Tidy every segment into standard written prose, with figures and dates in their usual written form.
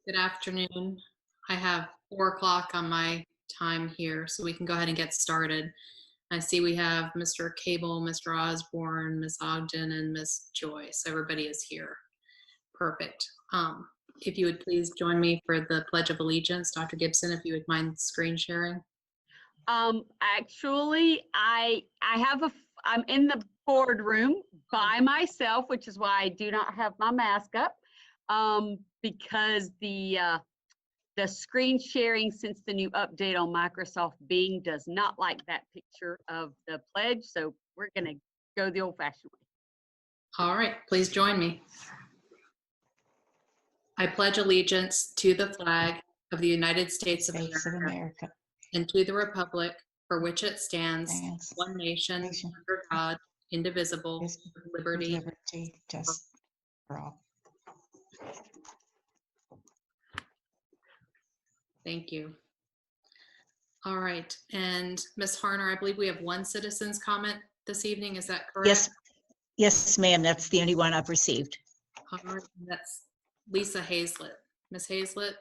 Good afternoon. I have 4 o'clock on my time here, so we can go ahead and get started. I see we have Mr. Cable, Mr. Osborne, Ms. Ogden, and Ms. Joyce. Everybody is here. Perfect. If you would please join me for the Pledge of Allegiance. Dr. Gibson, if you would mind screen sharing. Actually, I'm in the boardroom by myself, which is why I do not have my mask up. Because the screen sharing since the new update on Microsoft Bing does not like that picture of the pledge. So we're gonna go the old fashioned way. All right, please join me. I pledge allegiance to the flag of the United States of America and to the republic for which it stands, one nation, under God, indivisible, with liberty, just for all. Thank you. All right, and Ms. Harner, I believe we have one citizen's comment this evening. Is that correct? Yes, ma'am. That's the only one I've received. All right, that's Lisa Hazlett. Ms. Hazlett,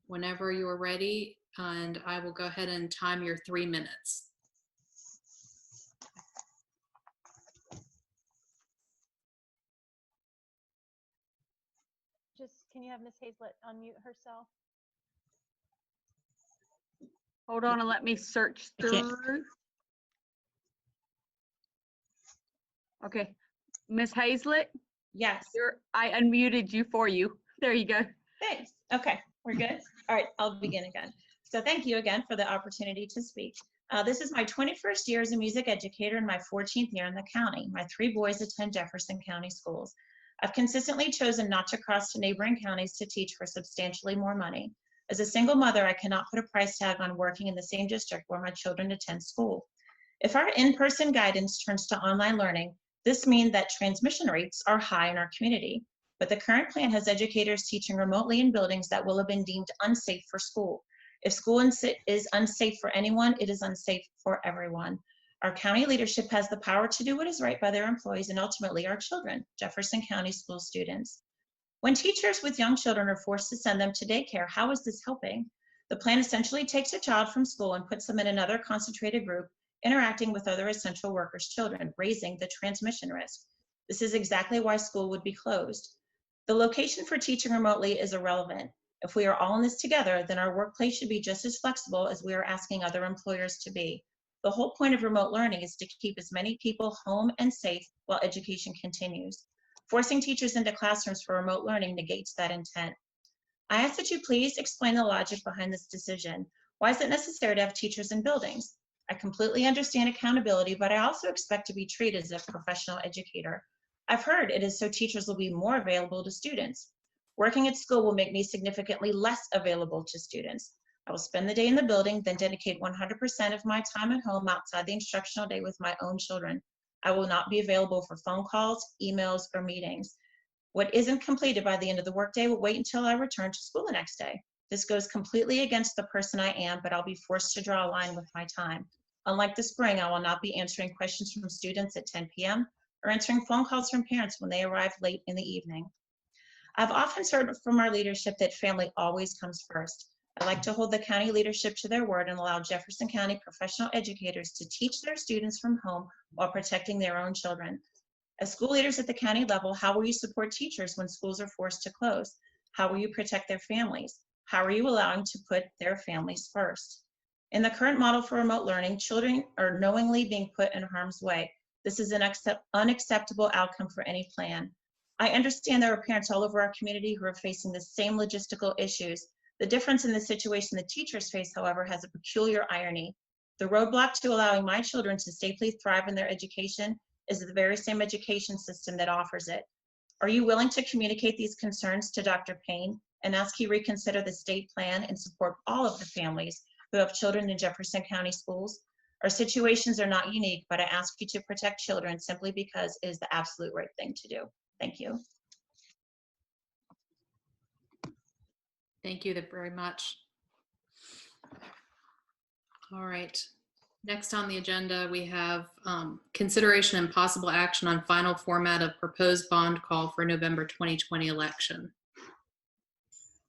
whenever you're ready, and I will go ahead and time your 3 minutes. Can you have Ms. Hazlett unmute herself? Hold on and let me search through. Okay, Ms. Hazlett? Yes. I unmuted you for you. There you go. Thanks. Okay, we're good. All right, I'll begin again. So thank you again for the opportunity to speak. This is my 21st year as a music educator and my 14th year in the county. My 3 boys attend Jefferson County schools. I've consistently chosen not to cross to neighboring counties to teach for substantially more money. As a single mother, I cannot put a price tag on working in the same district where my children attend school. If our in-person guidance turns to online learning, this means that transmission rates are high in our community. But the current plan has educators teaching remotely in buildings that will have been deemed unsafe for school. If school is unsafe for anyone, it is unsafe for everyone. Our county leadership has the power to do what is right by their employees and ultimately our children, Jefferson County school students. When teachers with young children are forced to send them to daycare, how is this helping? The plan essentially takes a child from school and puts them in another concentrated group, interacting with other essential workers' children, raising the transmission risk. This is exactly why school would be closed. The location for teaching remotely is irrelevant. If we are all in this together, then our workplace should be just as flexible as we are asking other employers to be. The whole point of remote learning is to keep as many people home and safe while education continues. Forcing teachers into classrooms for remote learning negates that intent. I ask that you please explain the logic behind this decision. Why is it necessary to have teachers in buildings? I completely understand accountability, but I also expect to be treated as a professional educator. I've heard it is so teachers will be more available to students. Working at school will make me significantly less available to students. I will spend the day in the building, then dedicate 100% of my time at home outside the instructional day with my own children. I will not be available for phone calls, emails, or meetings. What isn't completed by the end of the workday will wait until I return to school the next day. This goes completely against the person I am, but I'll be forced to draw a line with my time. Unlike the spring, I will not be answering questions from students at 10 p.m. or answering phone calls from parents when they arrive late in the evening. I've often heard from our leadership that family always comes first. I'd like to hold the county leadership to their word and allow Jefferson County professional educators to teach their students from home while protecting their own children. As school leaders at the county level, how will you support teachers when schools are forced to close? How will you protect their families? How are you allowing to put their families first? In the current model for remote learning, children are knowingly being put in harm's way. This is an unacceptable outcome for any plan. I understand there are parents all over our community who are facing the same logistical issues. The difference in the situation the teachers face, however, has a peculiar irony. The roadblock to allowing my children to safely thrive in their education is the very same education system that offers it. Are you willing to communicate these concerns to Dr. Payne and ask he reconsider the state plan and support all of the families who have children in Jefferson County schools? Our situations are not unique, but I ask you to protect children simply because it is the absolute right thing to do. Thank you. Thank you very much. All right. Next on the agenda, we have consideration and possible action on final format of proposed bond call for November 2020 election.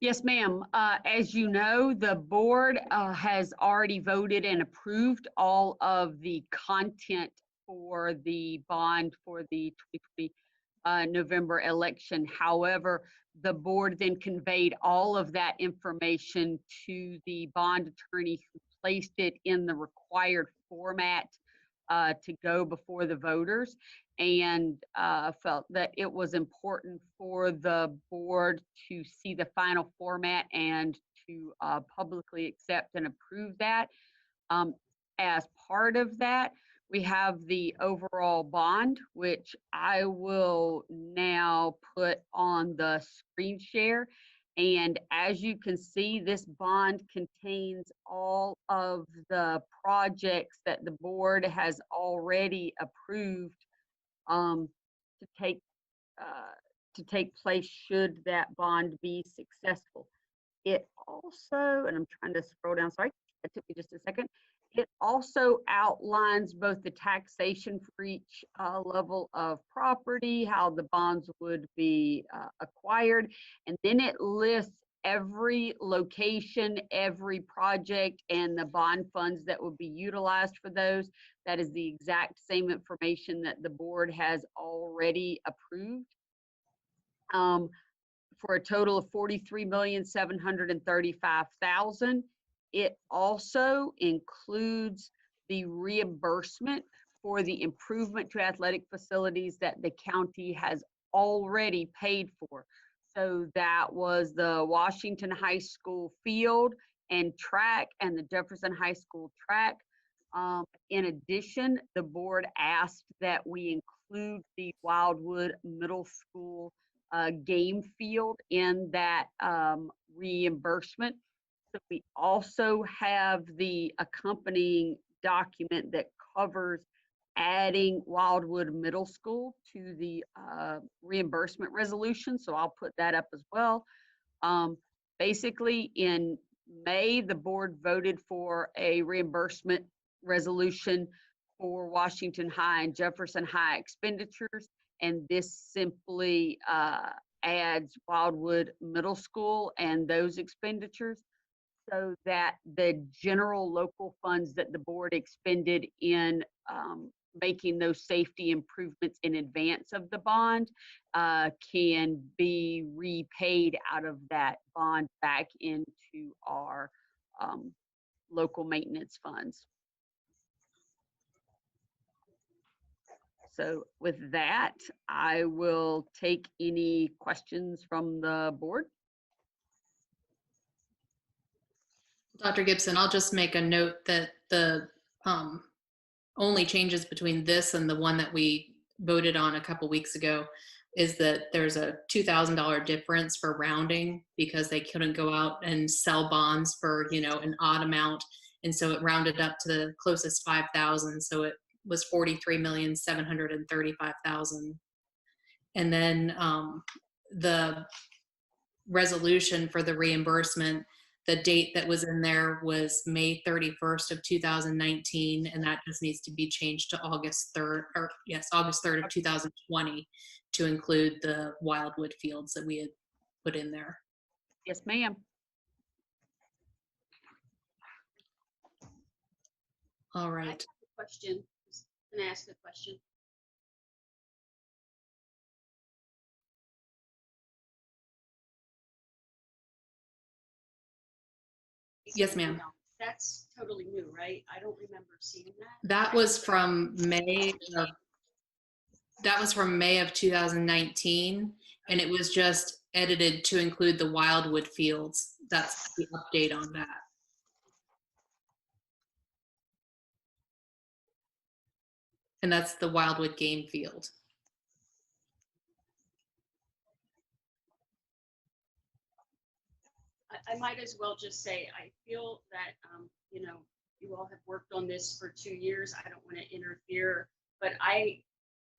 Yes, ma'am. As you know, the board has already voted and approved all of the content for the bond for the 2020 November election. However, the board then conveyed all of that information to the bond attorney who placed it in the required format to go before the voters, and felt that it was important for the board to see the final format and to publicly accept and approve that. As part of that, we have the overall bond, which I will now put on the screen share. And as you can see, this bond contains all of the projects that the board has already approved to take place should that bond be successful. It also, and I'm trying to scroll down, sorry, it took me just a second. It also outlines both the taxation for each level of property, how the bonds would be acquired, and then it lists every location, every project, and the bond funds that will be utilized for those. That is the exact same information that the board has already approved. For a total of $43,735,000. It also includes the reimbursement for the improvement to athletic facilities that the county has already paid for. So that was the Washington High School field and track and the Jefferson High School track. In addition, the board asked that we include the Wildwood Middle School game field in that reimbursement. So we also have the accompanying document that covers adding Wildwood Middle School to the reimbursement resolution. So I'll put that up as well. Basically, in May, the board voted for a reimbursement resolution for Washington High and Jefferson High expenditures. And this simply adds Wildwood Middle School and those expenditures so that the general local funds that the board expended in making those safety improvements in advance of the bond can be repaid out of that bond back into our local maintenance funds. So with that, I will take any questions from the board. Dr. Gibson, I'll just make a note that the only changes between this and the one that we voted on a couple weeks ago is that there's a $2,000 difference for rounding because they couldn't go out and sell bonds for, you know, an odd amount. And so it rounded up to the closest 5,000. So it was 43,735,000. And then the resolution for the reimbursement, the date that was in there was May 31st of 2019, and that just needs to be changed to August 3rd, or yes, August 3rd of 2020 to include the Wildwood fields that we had put in there. Yes, ma'am. All right. Question. Can I ask a question? Yes, ma'am. That's totally new, right? I don't remember seeing that. That was from May of 2019, and it was just edited to include the Wildwood fields. That's the update on that. And that's the Wildwood game field. I might as well just say, I feel that, you know, you all have worked on this for 2 years. I don't want to interfere, but I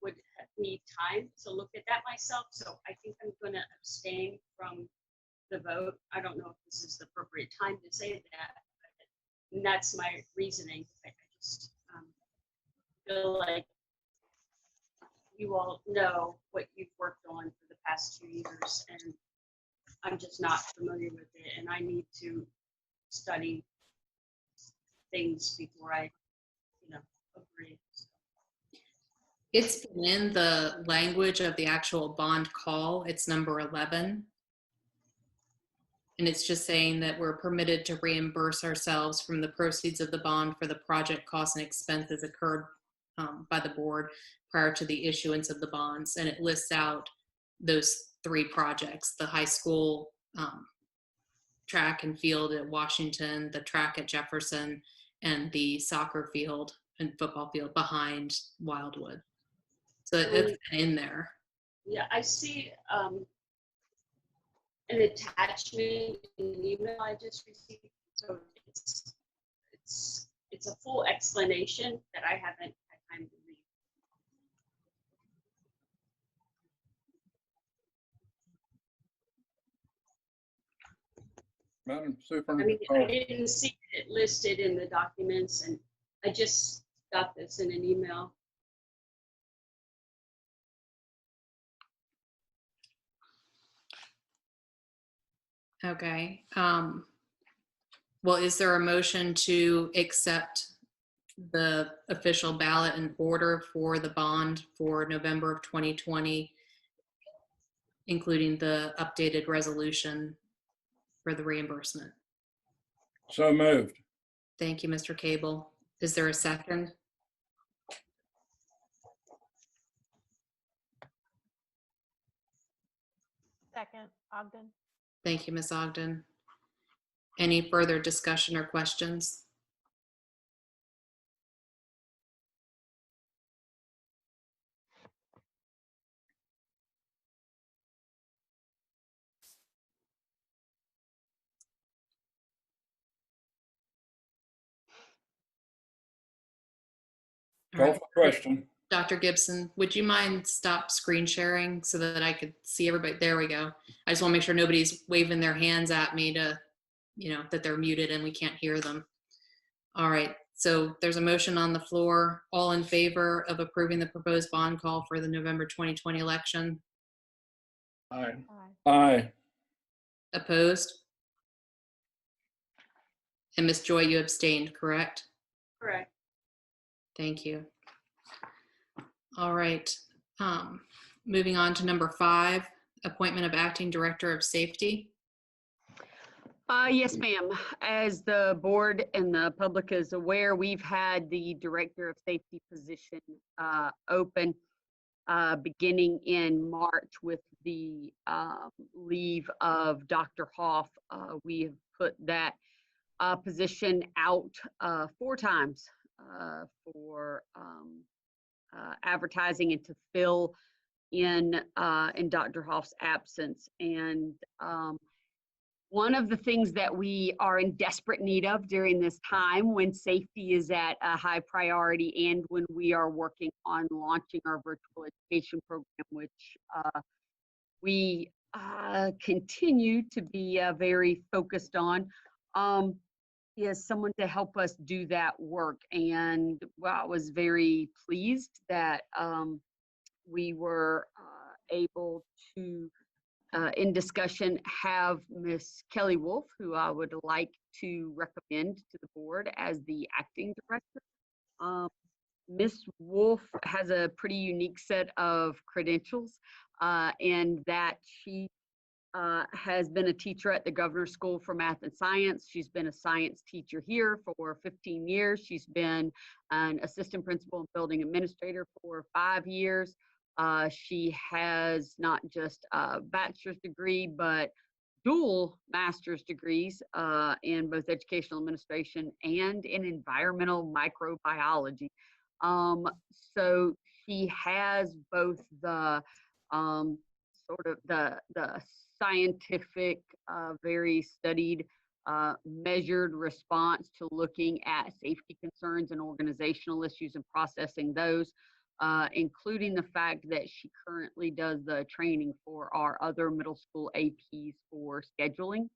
would need time to look at that myself. So I think I'm going to abstain from the vote. I don't know if this is the appropriate time to say that, and that's my reasoning. I just feel like you all know what you've worked on for the past 2 years, and I'm just not familiar with it, and I need to study things before I, agree. It's been in the language of the actual bond call. It's number 11. And it's just saying that we're permitted to reimburse ourselves from the proceeds of the bond for the project costs and expenses incurred by the board prior to the issuance of the bonds. And it lists out those 3 projects, the high school track and field at Washington, the track at Jefferson, and the soccer field and football field behind Wildwood. So it's in there. Yeah, I see an attachment in an email I just received. So it's a full explanation that I haven't had time to read. Madam I mean, Superintendent. I didn't see it listed in the documents, and I just got this in an email. Okay. Well, is there a motion to accept the official ballot and order for the bond for November of 2020, including the updated resolution for the reimbursement? So moved. Thank you, Mr. Cable. Is there a second? Second, Ogden. Thank you, Ms. Ogden. Any further discussion or questions? All Call right. for the question. Dr. Gibson, would you mind stop screen sharing so that I could see everybody? There we go. I just want to make sure nobody's waving their hands at me to, that they're muted and we can't hear them. All right. So there's a motion on the floor. All in favor of approving the proposed bond call for the November 2020 election? Aye. Aye. Aye. Opposed? And Ms. Joy, you abstained, correct? Correct. Thank you. All right. Moving on to number 5, appointment of acting director of safety. Yes, ma'am. As the board and the public is aware, we've had the director of safety position open beginning in March with the leave of Dr. Hoff. We have put that position out 4 times for advertising and to fill in Dr. Hoff's absence. And one of the things that we are in desperate need of during this time when safety is at a high priority and when we are working on launching our virtual education program, which we continue to be very focused on, is someone to help us do that work. And well, I was very pleased that we were able to in discussion have Miss Kelly Wolf, who I would like to recommend to the board as the acting director. Miss Wolf has a pretty unique set of credentials in that she has been a teacher at the Governor's School for Math and Science. She's been a science teacher here for 15 years. She's been an assistant principal and building administrator for 5 years. She has not just a bachelor's degree, but dual master's degrees in both educational administration and in environmental microbiology. So she has both the sort of the scientific, very studied, measured response to looking at safety concerns and organizational issues and processing those, including the fact that she currently does the training for our other middle school APs for scheduling,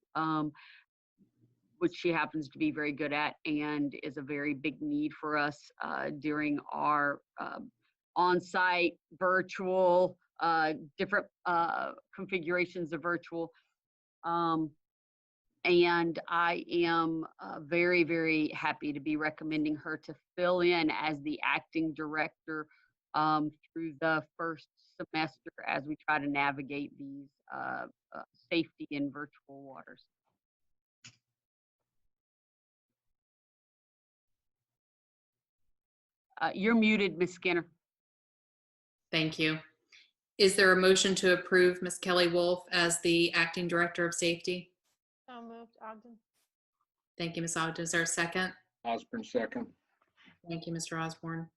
which she happens to be very good at and is a very big need for us during our on-site virtual, different configurations of virtual. And I am very, very happy to be recommending her to fill in as the acting director through the first semester as we try to navigate these safety in virtual waters. You're muted, Ms. Skinner. Thank you. Is there a motion to approve Ms. Kelly Wolf as the Acting Director of Safety? So moved, Ogden. Thank you, Ms. Ogden. Is there a second? Osborne, second. Thank you, Mr. Osborne.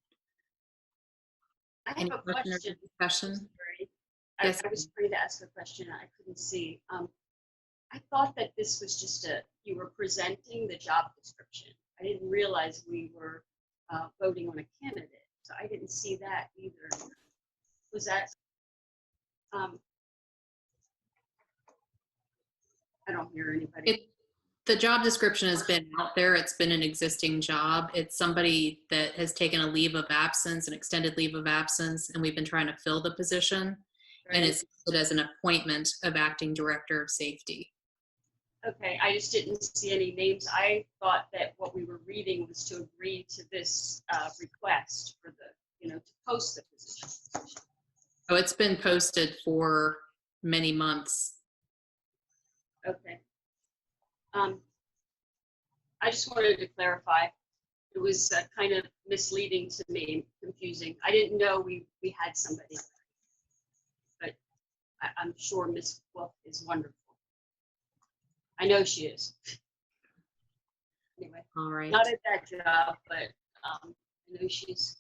I Any have a question or question. discussion? Sorry. Yes. I was trying to ask a question I couldn't see. I thought that this was just you were presenting the job description. I didn't realize we were voting on a candidate, so I didn't see that either. Was that, I don't hear anybody. The job description has been out there. It's been an existing job. It's somebody that has taken a leave of absence, an extended leave of absence, and we've been trying to fill the position. And it's listed as an appointment of Acting Director of Safety. Okay, I just didn't see any names. I thought that what we were reading was to agree to this request for the, to post the position. Oh, it's been posted for many months. Okay. I just wanted to clarify. It was kind of misleading to me, confusing. I didn't know we had somebody, but I'm sure Miss Wolf is wonderful. I know she is. Anyway, All right. not at that job, but I know she's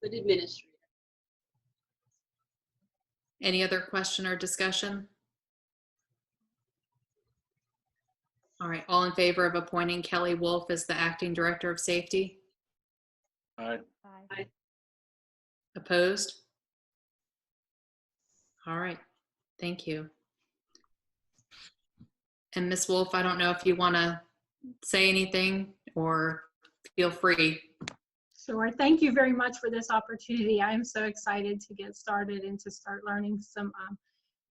a good administrator. Any other question or discussion? All right. All in favor of appointing Kelly Wolf as the Acting Director of Safety? Aye. Aye. Opposed? All right. Thank you. And Ms. Wolf, I don't know if you want to say anything or feel free. Sure. Thank you very much for this opportunity. I'm so excited to get started and to start learning some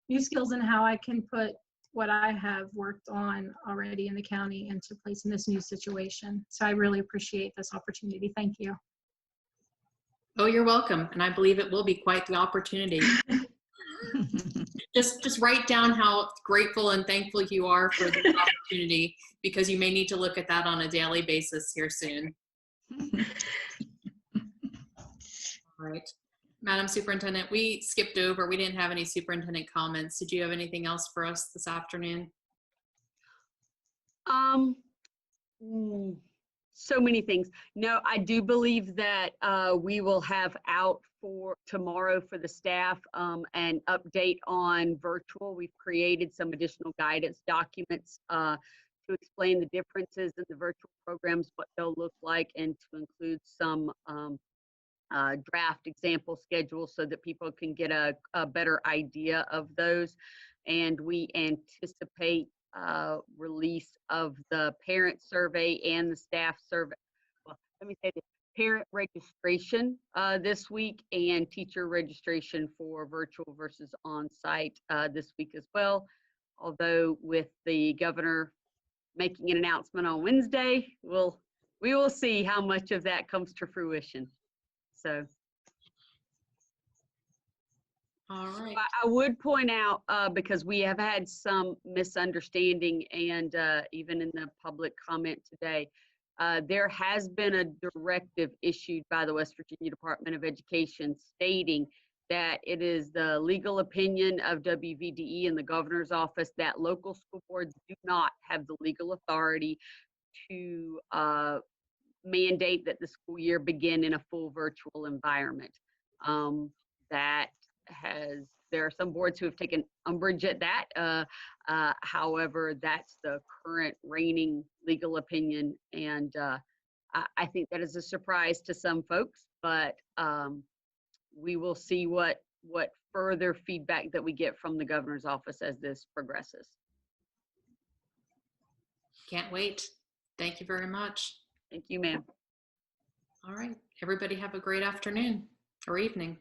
new skills and how I can put what I have worked on already in the county into place in this new situation. So I really appreciate this opportunity. Thank you. Oh, you're welcome. And I believe it will be quite the opportunity. Just write down how grateful and thankful you are for the opportunity, because you may need to look at that on a daily basis here soon. All right. Madam Superintendent, we skipped over. We didn't have any superintendent comments. Did you have anything else for us this afternoon? So many things. No, I do believe that we will have out for tomorrow for the staff an update on virtual. We've created some additional guidance documents to explain the differences in the virtual programs, what they'll look like, and to include some draft example schedules so that people can get a better idea of those. And we anticipate release of the parent survey and the staff survey. Well, let me say this: parent registration this week and teacher registration for virtual versus on-site this week as well. Although with the governor making an announcement on Wednesday, we will see how much of that comes to fruition. So. All right. I would point out, because we have had some misunderstanding and even in the public comment today, there has been a directive issued by the West Virginia Department of Education stating that it is the legal opinion of WVDE and the governor's office that local school boards do not have the legal authority to mandate that the school year begin in a full virtual environment. There are some boards who have taken umbrage at that. However, that's the current reigning legal opinion. And I think that is a surprise to some folks, but we will see what further feedback that we get from the governor's office as this progresses. Can't wait. Thank you very much. Thank you, ma'am. All right. Everybody have a great afternoon or evening.